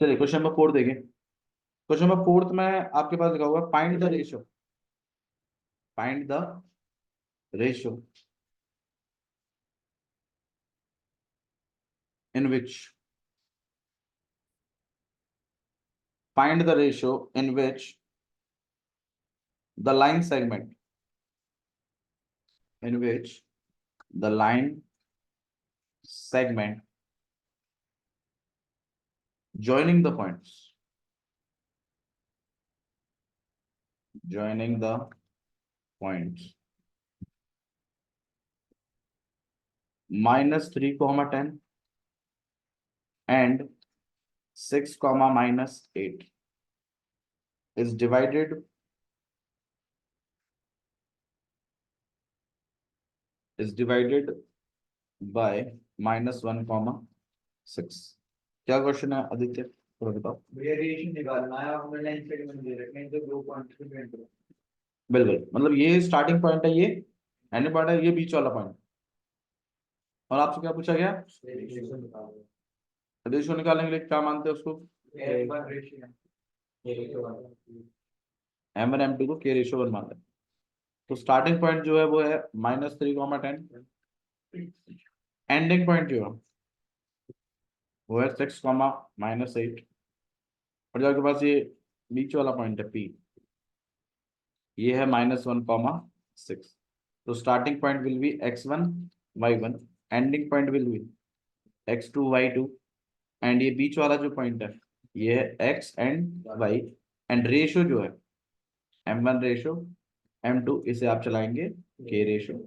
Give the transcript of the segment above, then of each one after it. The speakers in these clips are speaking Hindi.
चलिए क्वेश्चन नंबर 4 देखिए। क्वेश्चन नंबर 4 में आपके पास लिखा हुआ find the ratio. Find the ratio in which find the ratio in which the line segment in which the line segment joining the points joining the points -3, 10 and 6, -8 is divided by -1, 6। क्या क्वेश्चन है आदित्य, थोड़ा बताओ। वेरिएशन निकालना है, हमने लाइन सेगमेंट दे रखे हैं जो दो पॉइंट पे डिपेंड करते बिल्कुल, मतलब ये स्टार्टिंग पॉइंट है, ये एंड पॉइंट है, ये बीच वाला पॉइंट। और आपसे क्या पूछा गया? हैं। वेरिएशन निकालो। रेशियो निकालने के लिए क्या मानते हैं उसको? M1 रेशियो M1 M2 को के रेशियो 1 मानते हैं। तो स्टार्टिंग पॉइंट जो है वो है -3, 10। एंडिंग पॉइंट जो है वो है 6, -8। और जो आपके पास ये बीच वाला पॉइंट है P, ये है -1, 6। तो starting point will be x1 y1, ending point will be x2 y2, and ये बीच वाला जो पॉइंट है ये है x and y। And ratio जो है M1 रेशियो M2, इसे आप चलाएंगे k रेशियो।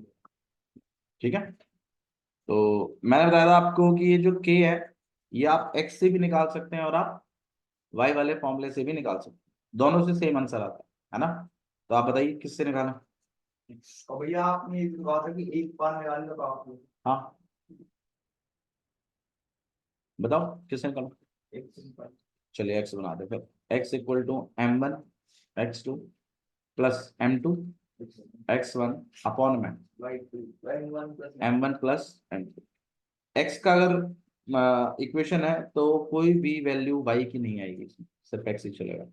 ठीक है। तो मैंने बताया था आपको कि ये जो k है ये आप x से भी निकाल सकते हैं और आप y वाले फॉर्मूले से भी निकाल सकते हैं, दोनों से सेम आंसर आता है ना। तो आप बताइए किससे निकालें। और भैया आपने ये कहा था कि एक बार निकाल लो तो आप हाँ बताओ किससे निकालो। एक सिंपल चलिए x बना दे फिर। x equal to M1 x2 plus M2 x1 upon में M1 प्लस M2। x का अगर इक्वेशन है तो कोई भी वैल्यू y की नहीं आएगी इसमें, सिर्फ x ही चलेगा।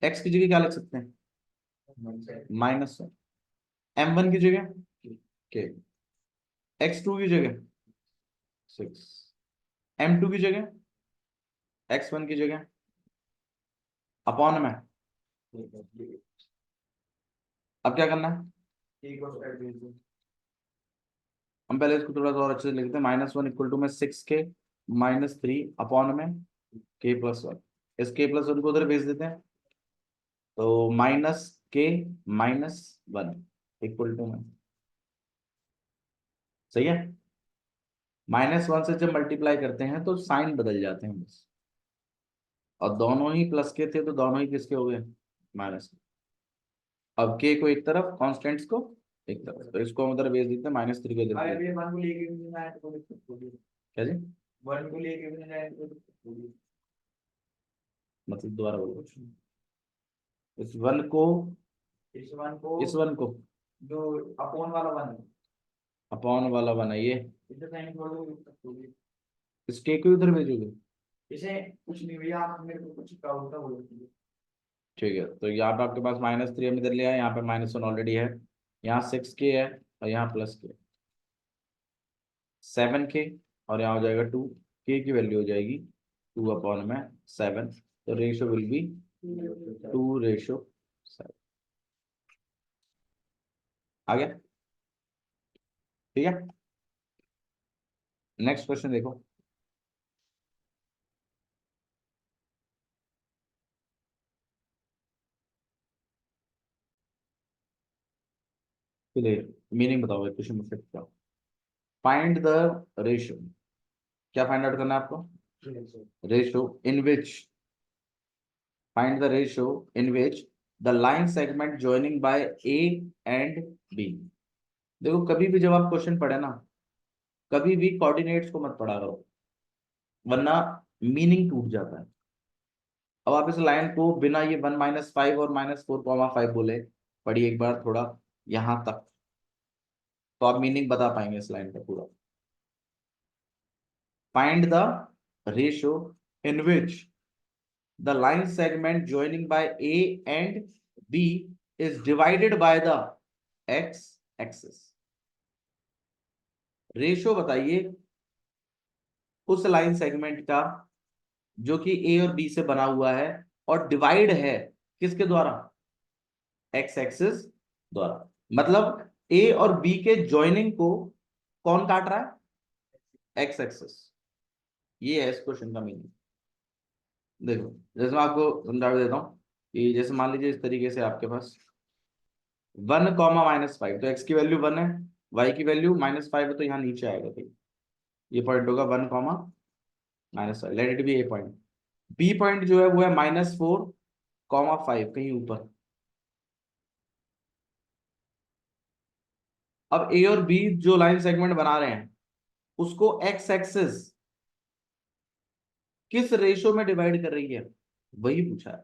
x की जगह क्या लिख सकते हैं? -1। M1 की जगह k, x2 की जगह 6, M2 की जगह x1 की जगह अपॉन में। अब क्या करना है? हम पहले इसको थोड़ा सा और अच्छे से लिखते हैं। -1 इक्वल टू में 6k -3 अपॉन में k+1। इस k+1 को उधर भेज देते हैं, तो -k-1 इक्वल टू में, सही है। -1 से जब मल्टीप्लाई करते हैं तो साइन बदल जाते हैं बस, और दोनों ही प्लस के थे तो दोनों ही किसके हो गए? माइनस के। अब के को एक तरफ, कॉन्स्टेंट्स को एक तरफ, तो इसको हम उधर भेज देते हैं -3 को इधर भेज देते हैं। क्या जी? मतलब दोबारा बोलो। इस वन को इस वन को जो अपॉन वाला वन है अपॉन वाला वन है ये, इधर साइन छोड़ दो। इस के को उधर भेजोगे। इसे कुछ नहीं भैया, आप मेरे को कुछ डाउट था बोलो। ठीक है, तो यहाँ पे आपके पास -3 हम इधर ले आए, यहाँ पे -1 ऑलरेडी है, यहाँ 6k है और यहाँ +k 7k, और यहाँ हो जाएगा 2। k की वैल्यू हो जाएगी 2/7। तो रेशियो विल बी 2:7। आ गया? ठीक है, नेक्स्ट क्वेश्चन देखो। चलिए मीनिंग बताओ क्वेश्चन में क्या। फाइंड द रेशियो, क्या फाइंड आउट करना है आपको? Ratio in which, find the ratio in which the line segment joining by A and B. देखो कभी भी जब आप क्वेश्चन पढ़े ना, कभी भी कोऑर्डिनेट्स को मत पढ़ा करो, वरना मीनिंग टूट जाता है। अब आप इस लाइन को बिना ये 1-5 और -4,5 बोले पढ़िए एक बार थोड़ा यहां तक, तो आप मीनिंग बता पाएंगे इस लाइन का पूरा। Find the ratio in which the line segment joining by A and B is divided by the x axis. Ratio बताइए उस लाइन सेगमेंट का जो कि ए और बी से बना हुआ है और डिवाइड है किसके द्वारा, एक्स एक्सिस द्वारा। मतलब ए और बी के जॉइनिंग को कौन काट रहा है, एक्स एक्सिस। ये है इस क्वेश्चन का मीनिंग। देखो जैसे मैं आपको समझा देता हूँ कि जैसे मान लीजिए इस तरीके से आपके पास 1,-5, तो एक्स की वैल्यू 1 है, वाई की वैल्यू -5 है, तो यहाँ नीचे आएगा भाई, ये पॉइंट होगा 1,-5, let it be A point. B point जो है वो है -4,5 कहीं ऊपर। अब ए और बी जो लाइन सेगमेंट बना रहे हैं उसको एक्स एक्सिस किस रेशो में डिवाइड कर रही है, वही पूछा है।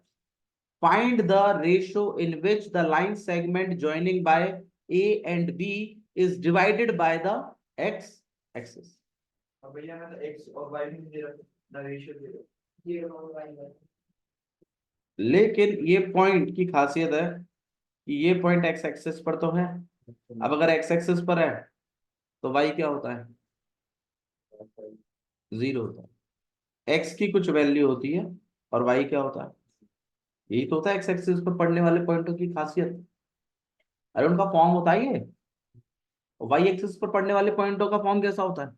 Find the ratio in which the line segment joining by A and B is divided by the x axis. अब भैया मैं तो x और y भी दे रहा, रेशियो दे रहा, ये और y। लेकिन ये पॉइंट की खासियत है कि ये पॉइंट एक्स एक्सिस पर तो है। अब अगर एक्स एक्सिस पर है तो वाई क्या होता है, 0 होता है। एक्स की कुछ वैल्यू होती है और वाई क्या होता है, यही तो होता है एक्स एक्सिस पर पढ़ने वाले पॉइंटों की खासियत। अरे उनका फॉर्म होता है ये, वाई एक्सिस पर पढ़ने वाले पॉइंटों का फॉर्म कैसा होता है,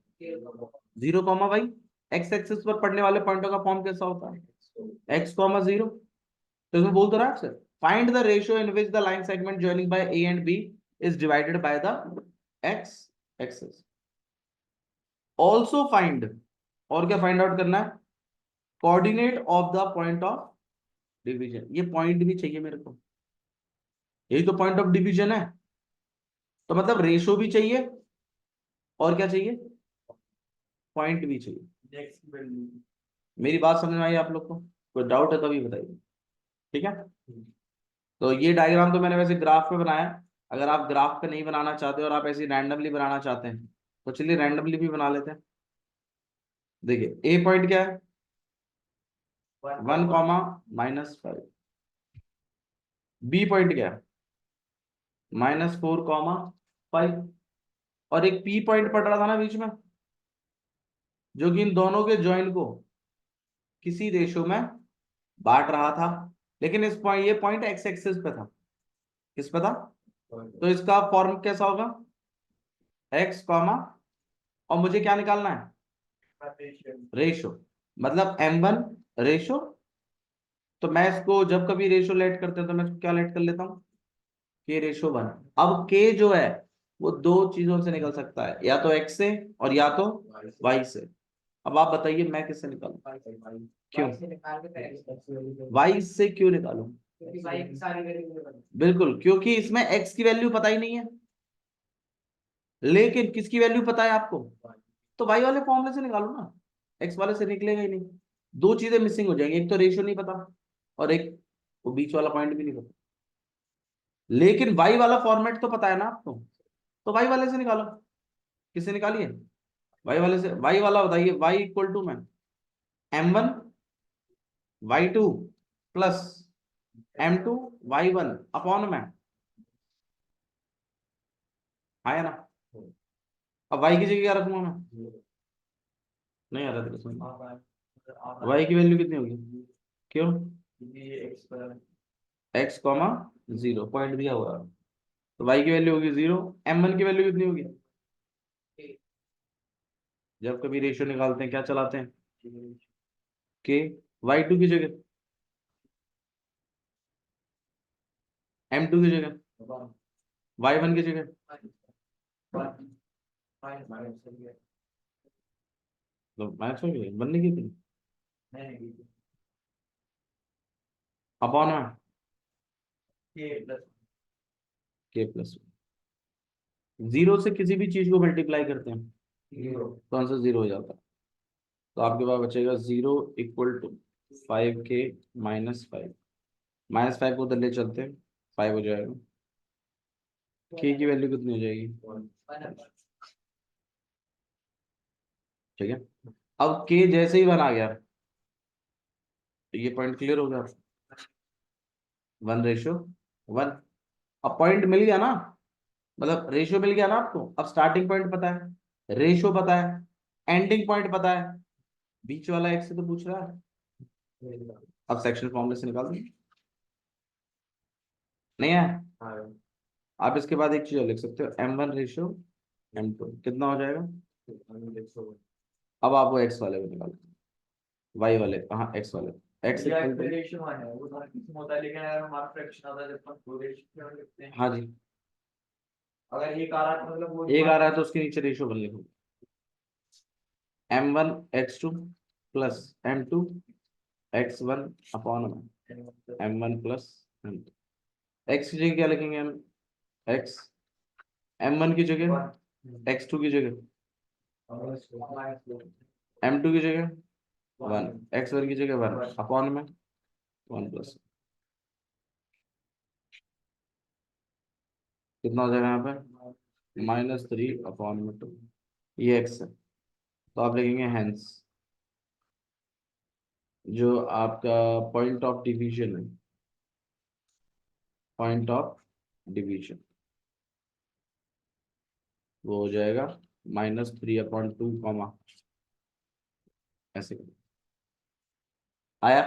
0,y। एक्स एक्सिस पर पढ़ने वाले पॉइंटों का फॉर्म कैसा होता है, x,0। तो इसमें बोल तो रहा है आपसे, find the ratio in which the line segment joining by A and B is divided by the x axis. Also find, और क्या फाइंड आउट करना है, coordinate of the point of division. ये पॉइंट भी चाहिए मेरे को, यही तो पॉइंट ऑफ डिवीजन है। तो मतलब रेशो भी चाहिए और क्या चाहिए, पॉइंट भी चाहिए। x की वैल्यू। मेरी बात समझ में आई आप लोग को, कोई डाउट है तभी बताइए, ठीक है। तो ये डायग्राम तो मैंने वैसे ग्राफ पे बनाया, अगर आप ग्राफ पे नहीं बनाना चाहते और आप ऐसे रैंडमली बनाना चाहते हैं तो चलिए रैंडमली भी बना लेते हैं। देखिए ए पॉइंट क्या है, 1,-5। बी पॉइंट क्या है, -4,5। और एक पी पॉइंट पड़ रहा था ना बीच में, जो कि इन दोनों के ज्वाइन को किसी रेशो में बांट रहा था। लेकिन इस पॉइंट, ये पॉइंट एक्स एक्सिस पे था, किस पे था, तो इसका फॉर्म कैसा होगा, एक्स कॉमा, और मुझे क्या निकालना है, रेशो। मतलब m1 रेशो। तो मैं इसको जब कभी रेशो लेट करते हैं तो मैं इसको क्या लेट कर लेता हूँ, k रेशो 1। अब k जो है वो दो चीजों से निकल सकता है, या तो x से और या तो y से। अब आप बताइए मैं किससे निकालूं, क्यों y से क्यों निकालूं, बिल्कुल क्योंकि इसमें x की वैल्यू पता ही नहीं है, लेकिन किसकी वैल्यू पता है आपको, तो y वाले फॉर्मूले से निकालो ना, x वाले से निकलेगा ही नहीं। दो चीजें मिसिंग हो जाएंगी, एक तो रेशियो नहीं पता और एक वो बीच वाला पॉइंट भी नहीं पता। लेकिन y वाला फॉर्मेट तो पता है ना आपको, तो y वाले से निकालो। किससे निकालिए, y वाले से। y वाला बताइए, y इक्वल टू में m1 y2 plus m2 y1 upon में, आया ना। अब y की जगह क्या रखूंगा मैं, नहीं आ रहा तेरे समझ। y की वैल्यू कितनी होगी, क्यों, x कॉमा 0 पॉइंट दिया हुआ है, तो y की वैल्यू होगी 0। m1 की वैल्यू कितनी होगी, जब कभी रेशियो निकालते हैं क्या चलाते हैं, k। y2 की जगह m2 की जगह y1 की जगह, तो मैच हो गई, बनने की थी अपॉन में k प्लस। 0 से किसी भी चीज को मल्टीप्लाई करते हैं तो आंसर 0 हो जाता है। तो आपके पास बचेगा 0 इक्वल टू 5k -5। -5 को उधर ले चलते हैं, 5 हो जाएगा। k की वैल्यू कितनी हो जाएगी, ठीक है। अब k जैसे ही 1 आ गया तो ये पॉइंट क्लियर हो गया, 1:1। अब पॉइंट मिल गया ना, मतलब रेशियो मिल गया ना आपको। अब स्टार्टिंग पॉइंट पता है, रेशियो पता है, एंडिंग पॉइंट पता है, बीच वाला एक से तो पूछ रहा है। अब सेक्शन फॉर्मूले से निकाल दो, नहीं है? आप इसके बाद एक चीज और लिख सकते हो, m1:m2 कितना हो जाएगा। अब आपको एक्स वाले को निकालो, वाई वाले, हाँ एक्स वाले, एक्स ये इक्वल टू, एक्सेलरेशन है वो हर किसी में होता है, लेकिन अगर हमारा फ्रैक्शन आता है जब हम दो रेशियो में लिखते हैं, हाँ जी, अगर एक आ रहा है तो मतलब वो एक आ रहा है तो उसके नीचे रेशियो बन लिखो, m1x2 plus m2 x1 upon m1 plus m2। X की जगह क्या लिखेंगे हम, एक्स, m1 की जगह, x2 की जगह, m2 की जगह 1, x1 की जगह 1 अपॉन में 1 प्लस, कितना हो जाएगा यहाँ पे, -3/2, ये एक्स है। तो आप लिखेंगे हैंस, जो आपका पॉइंट ऑफ डिवीजन है, पॉइंट ऑफ डिवीजन वो हो जाएगा -3/2 कॉमा, ऐसे आया।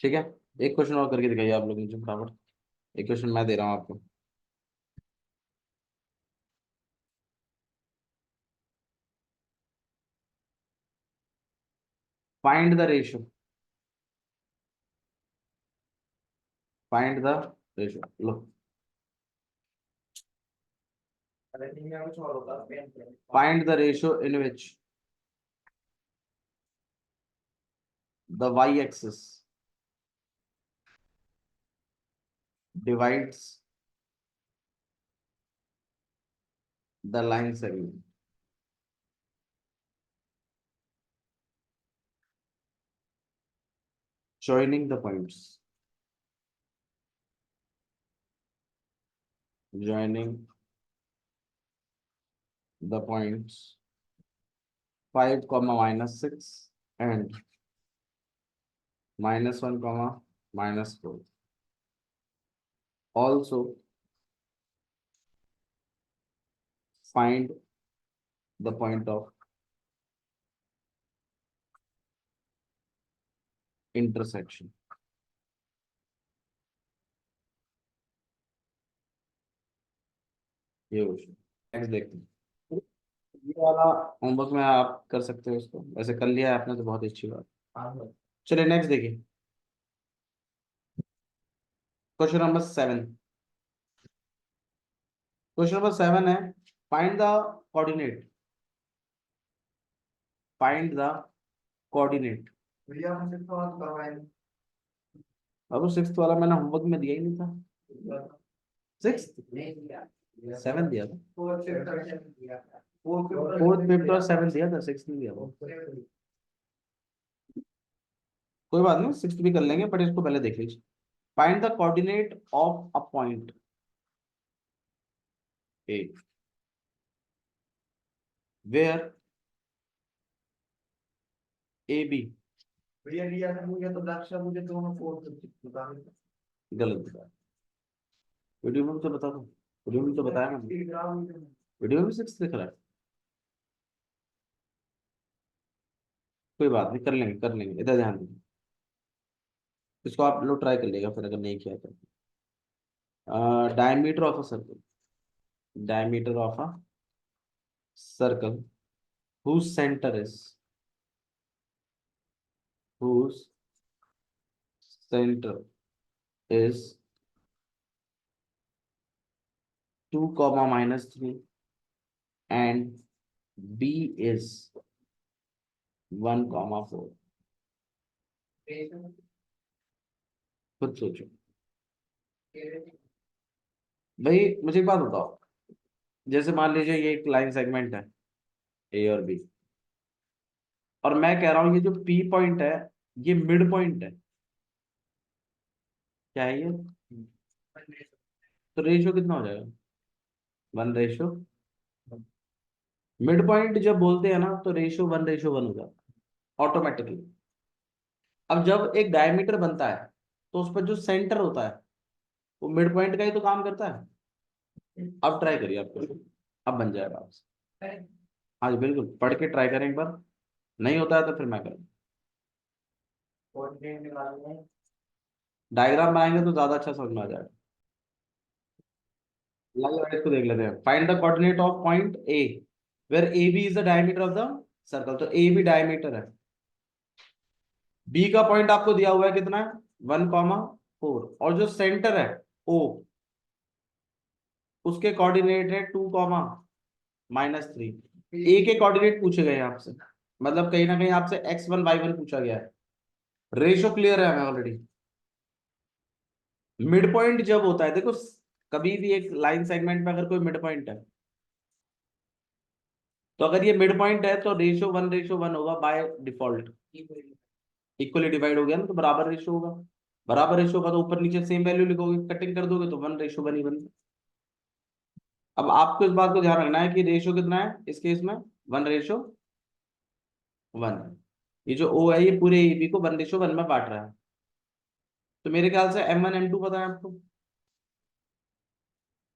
ठीक है, एक क्वेश्चन और करके दिखाइए आप लोग मुझे फटाफट, एक क्वेश्चन मैं दे रहा हूँ आपको। Find the ratio, find the ratio, लो, अगर नहीं में कुछ और होता है पेन find the ratio in which the y-axis divides the line segment joining the points, joining the points 5, -6 and -1, -4. Also find the point of intersection. ये क्वेश्चन नेक्स्ट देखते हैं। ये वाला होमवर्क में आप कर सकते हो, इसको वैसे कर लिया है आपने तो बहुत अच्छी बात। चलिए नेक्स्ट देखिए, क्वेश्चन नंबर 7। क्वेश्चन नंबर 7 है, find the coordinate, find the coordinate. भैया हमसे सवाल करवाएं अब 6th वाला मैंने होमवर्क में दिया ही नहीं था, 6th नहीं दिया 7 दिया था, फोर्थ दिया 4th 5th और 7th दिया था, 6th नहीं दिया था। कोई बात नहीं, 6th भी कर लेंगे, बट इसको पहले देख लीजिए। Find the coordinate of a point A where A B, भैया लिया था मुझे तो दक्षा मुझे दोनों फोर्थ बता गलत बताया, वीडियो में तो बता दो, वीडियो में तो बताया मैंने, वीडियो में भी 6th लिख रहा है। कोई बात नहीं, कर लेंगे, इधर ध्यान दीजिए, इसको आप लोग ट्राई कर लेगा फिर अगर नहीं किया तो। Diameter of a circle, diameter of a circle whose center is, whose center is 2, -3 and B is 1, 4। खुद सोचो भाई, मुझे एक बात बताओ, जैसे मान लीजिए ये एक लाइन सेगमेंट है ए और बी, और मैं कह रहा हूँ ये जो पी पॉइंट है ये मिड पॉइंट है, क्या है ये, तो रेशियो कितना हो जाएगा, 1:, मिड पॉइंट जब बोलते हैं ना तो रेशियो 1:1 हो जाता है ऑटोमेटिकली। अब जब एक डायमीटर बनता है तो उस पर जो सेंटर होता है वो मिड पॉइंट का ही तो काम करता है। अब ट्राई करिए आपको, अब बन जाएगा आपसे। हाँ जी बिल्कुल, पढ़ के ट्राई करें एक बार, नहीं होता है तो फिर मैं करूँ। कोऑर्डिनेट निकालने हैं। डायग्राम बनाएंगे तो ज्यादा अच्छा समझ में आ जाएगा। लाइए इसको देख लेते हैं। Find the coordinate of point A where A B is the diameter of the circle. तो ए बी डायमीटर है, बी का पॉइंट आपको दिया हुआ है कितना है 1,4, और जो सेंटर है ओ उसके कोऑर्डिनेट है 2,-3। ए के कोऑर्डिनेट पूछे गए हैं आपसे, मतलब कहीं ना कहीं आपसे x1 y1 पूछा गया है। रेशो क्लियर है हमें ऑलरेडी। मिड पॉइंट जब होता है, देखो कभी भी एक लाइन सेगमेंट में अगर कोई मिड पॉइंट है, तो अगर ये मिड पॉइंट है तो रेशो 1 होगा बाय डिफॉल्ट। इक्वली डिवाइड हो गया ना, तो बराबर रेशो होगा। बराबर रेशो होगा तो ऊपर नीचे सेम वैल्यू लिखोगे, कटिंग कर दोगे तो 1:1 ही बनेगा। अब आपको इस बात को ध्यान रखना है कि रेशो कितना है इस केस में, 1:1। ये जो ओ है ये पूरे ए बी को 1:1 में बांट रहा है। तो मेरे ख्याल से M1 M2 पता है आपको,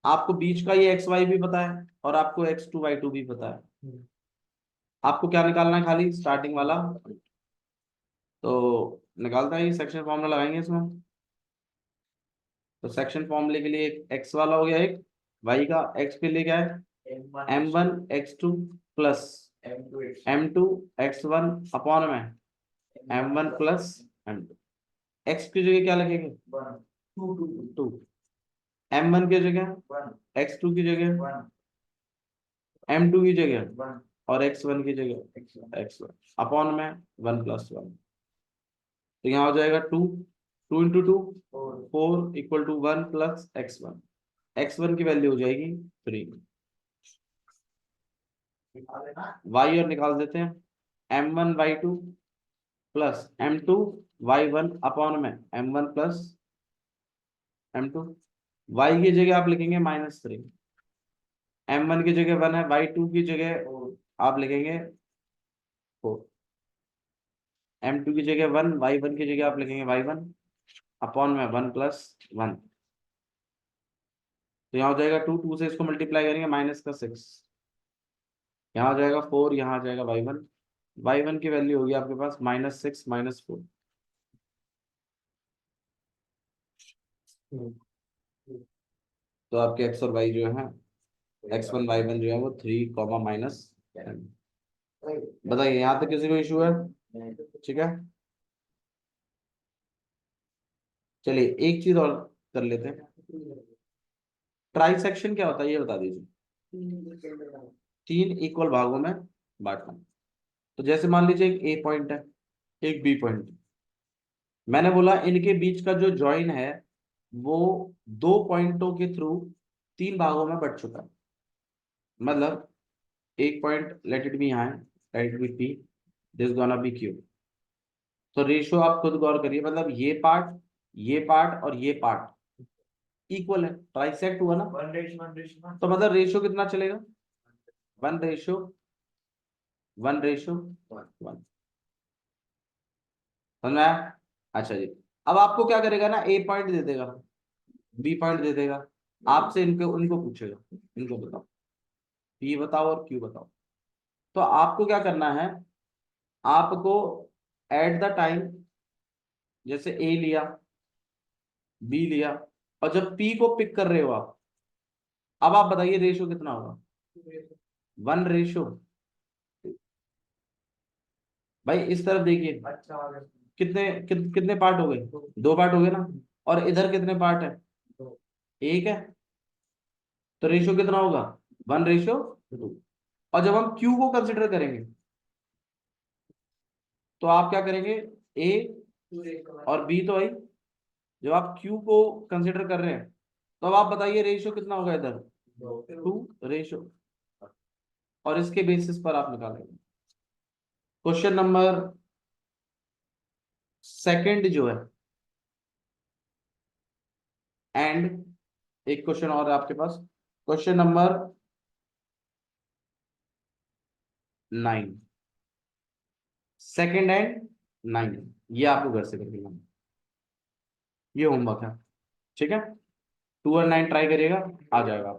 आपको बीच का ये XY भी पता है, और आपको X2 Y2 भी पता है। आपको क्या निकालना है, खाली स्टार्टिंग वाला। तो निकालता है, सेक्शन फॉर्मूला लगाएंगे इसमें। तो सेक्शन फॉर्मूले के लिए एक एक्स वाला हो गया, एक वाई का। एक्स के लिए क्या है M1 X2 plus M2 X1 upon में M1 प्लस M2। एक्स की जगह क्या लगेगा 2, M1 की जगह X2 की जगह M2 की जगह और X1 की जगह X1 अपॉन में 1+1। तो यहाँ हो जाएगा 2, 2 × 2 4 = 1 + X1। X1 की वैल्यू हो जाएगी 3। y और निकाल देते हैं, M1 Y2 plus M2 Y1 upon में M1 प्लस M2। y की जगह आप लिखेंगे -3, M1 की जगह 1 है, Y2 की जगह आप लिखेंगे 4, M2 की जगह 1, Y1 की जगह आप लिखेंगे Y1 अपॉन में 1+1। तो यहाँ हो जाएगा 2, 2 से इसको मल्टीप्लाई करेंगे -6, यहाँ हो जाएगा 4, यहाँ आ जाएगा Y1 की वैल्यू होगी आपके पास -6 -4। तो आपके एक्स और वाई जो है, X1 Y1 जो है वो 3, बताइए यहाँ तक किसी को इशू है? ठीक है, चलिए एक चीज और कर लेते हैं। ट्राइसेक्शन क्या होता है ये बता दीजिए। 3 इक्वल भागों में बांटना। तो जैसे मान लीजिए एक ए पॉइंट है, एक बी पॉइंट। मैंने बोला इनके बीच का जो जॉइन है वो 2 पॉइंटों के थ्रू 3 भागों में बट चुका है। मतलब एक पॉइंट लेट इट बी यहाँ है, late it B P, this gonna be Q. तो रेशियो आप खुद गौर करिए, मतलब ये पार्ट और ये पार्ट इक्वल है, ट्राइसेक्ट हुआ ना। 1:1 तो मतलब रेशियो कितना चलेगा 1:1 समझ में आया? अच्छा जी, अब आपको क्या करेगा ना, ए पॉइंट दे देगा, बी पॉइंट दे देगा, आपसे इनको उनको पूछेगा, इनको बताओ, पी बताओ और क्यू बताओ। तो आपको क्या करना है, आपको एट द टाइम जैसे ए लिया, बी लिया, और जब पी को पिक कर रहे हो आप, अब आप बताइए रेशियो कितना होगा 1:, भाई इस तरफ देखिए अच्छा कितने पार्ट हो गए, 2 पार्ट हो गए ना, और इधर कितने पार्ट है, एक है। तो रेशियो कितना होगा 1:2। और जब हम क्यू को कंसिडर करेंगे तो आप क्या करेंगे, ए और बी तो आई, जब आप क्यू को कंसिडर कर रहे हैं तो अब आप बताइए रेशियो कितना होगा इधर 2 और इसके बेसिस पर आप निकालेंगे। क्वेश्चन नंबर सेकंड जो है, एंड एक क्वेश्चन और है आपके पास, क्वेश्चन नंबर 9, सेकंड एंड 9। ये आपको घर से करके लाना, ये होमवर्क है, ठीक है। 2 और 9 ट्राई करिएगा, आ जाएगा।